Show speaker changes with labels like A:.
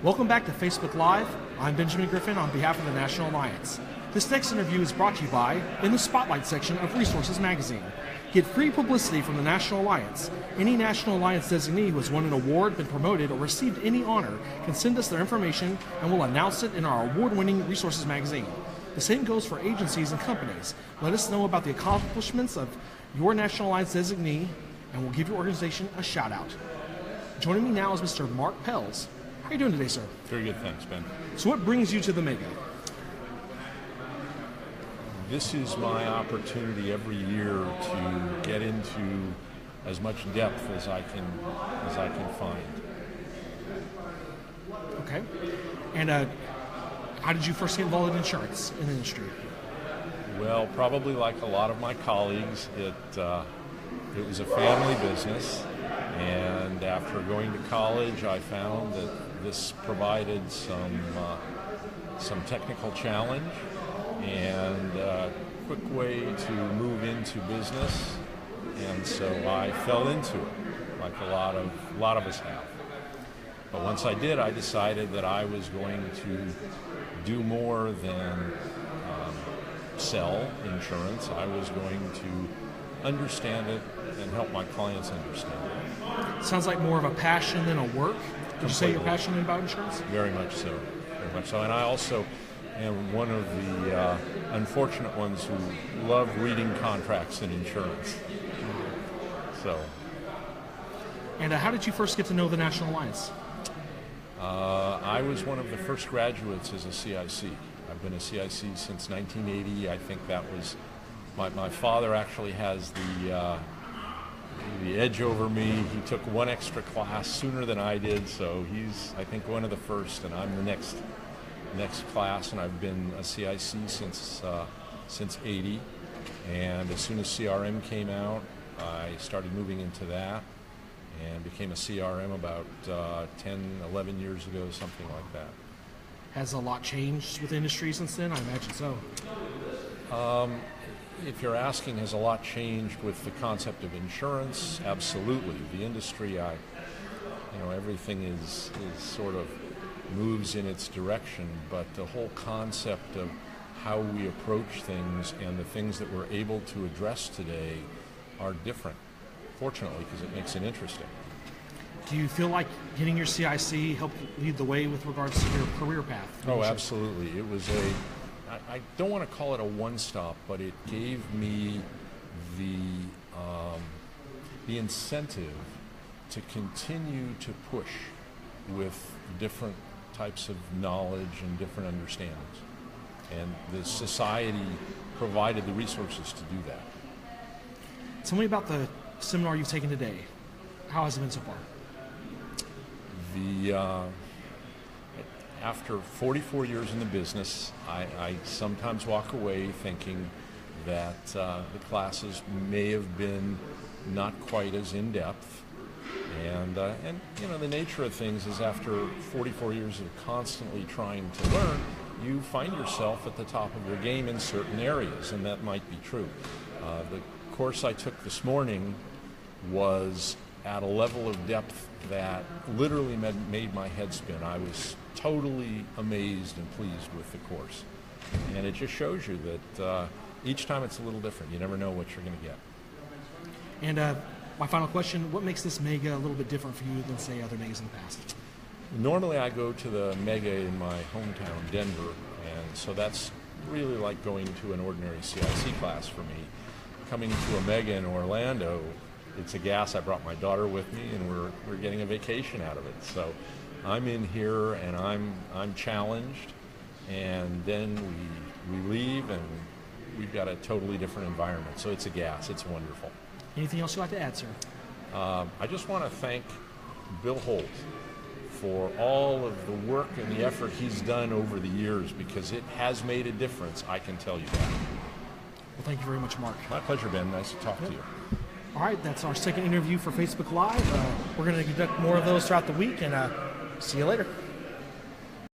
A: Welcome back to Facebook Live. I'm Benjamin Griffin on behalf of the National Alliance. This next interview is brought to you by in the Spotlight section of Resources Magazine. Get free publicity from the National Alliance. Any National Alliance designee who has won an award, been promoted, or received any honor can send us their information and we'll announce it in our award-winning Resources Magazine. The same goes for agencies and companies. Let us know about the accomplishments of your National Alliance designee and we'll give your organization a shout-out. Joining me now is Mr. Mark Pells. How are you doing today, sir?
B: Very good, thanks, Ben.
A: So what brings you to the Mega?
B: This is my opportunity every year to get into as much depth as I can find.
A: Okay. And how did you first get involved in insurance in the industry?
B: Well, probably like a lot of my colleagues, it was a family business, and after going to college, I found that this provided some technical challenge and a quick way to move into business, and so I fell into it, like a lot of us have. But once I did, I decided that I was going to do more than sell insurance. I was going to understand it and help my clients understand it.
A: Sounds like more of a passion than a work. Would you say you're passionate about insurance?
B: Very much so. And I also am one of the unfortunate ones who love reading contracts in insurance. So. And
A: how did you first get to know the National Alliance?
B: I was one of the first graduates as a CIC. I've been a CIC since 1980. I think that was my father actually has the edge over me. He took one extra class sooner than I did, so he's, I think, one of the first, and I'm the next class, and I've been a CIC since 80. And as soon as CRM came out, I started moving into that and became a CRM about 10, 11 years ago, something like that.
A: Has a lot changed with the industry since then? I imagine so.
B: If you're asking, has a lot changed with the concept of insurance? Absolutely. The industry, everything is sort of moves in its direction, but the whole concept of how we approach things and the things that we're able to address today are different, fortunately, because it makes it interesting.
A: Do you feel like getting your CIC helped lead the way with regards to your career path?
B: Oh, absolutely. It was I don't want to call it a one-stop, but it gave me the incentive to continue to push with different types of knowledge and different understandings. And the society provided the resources to do that.
A: Tell me about the seminar you've taken today. How has it been so far?
B: After 44 years in the business, I sometimes walk away thinking that the classes may have been not quite as in-depth. And the nature of things is after 44 years of constantly trying to learn, you find yourself at the top of your game in certain areas, and that might be true. The course I took this morning was at a level of depth that literally made my head spin. I was totally amazed and pleased with the course. And it just shows you that each time it's a little different. You never know what you're going to get.
A: And my final question, what makes this Mega a little bit different for you than, say, other Megas in the past?
B: Normally I go to the Mega in my hometown, Denver, and so that's really like going to an ordinary CIC class for me. Coming to a Mega in Orlando, it's a gas. I brought my daughter with me, and we're getting a vacation out of it. So I'm in here, and I'm challenged, and then we leave, and we've got a totally different environment. So it's a gas. It's wonderful.
A: Anything else you'd like to add, sir?
B: I just want to thank Bill Holt for all of the work and the effort he's done over the years, because it has made a difference, I can tell you that.
A: Well, thank you very much, Mark.
B: My pleasure, Ben. Nice to talk to you.
A: All right, that's our second interview for Facebook Live. We're going to conduct more of those throughout the week, and see you later.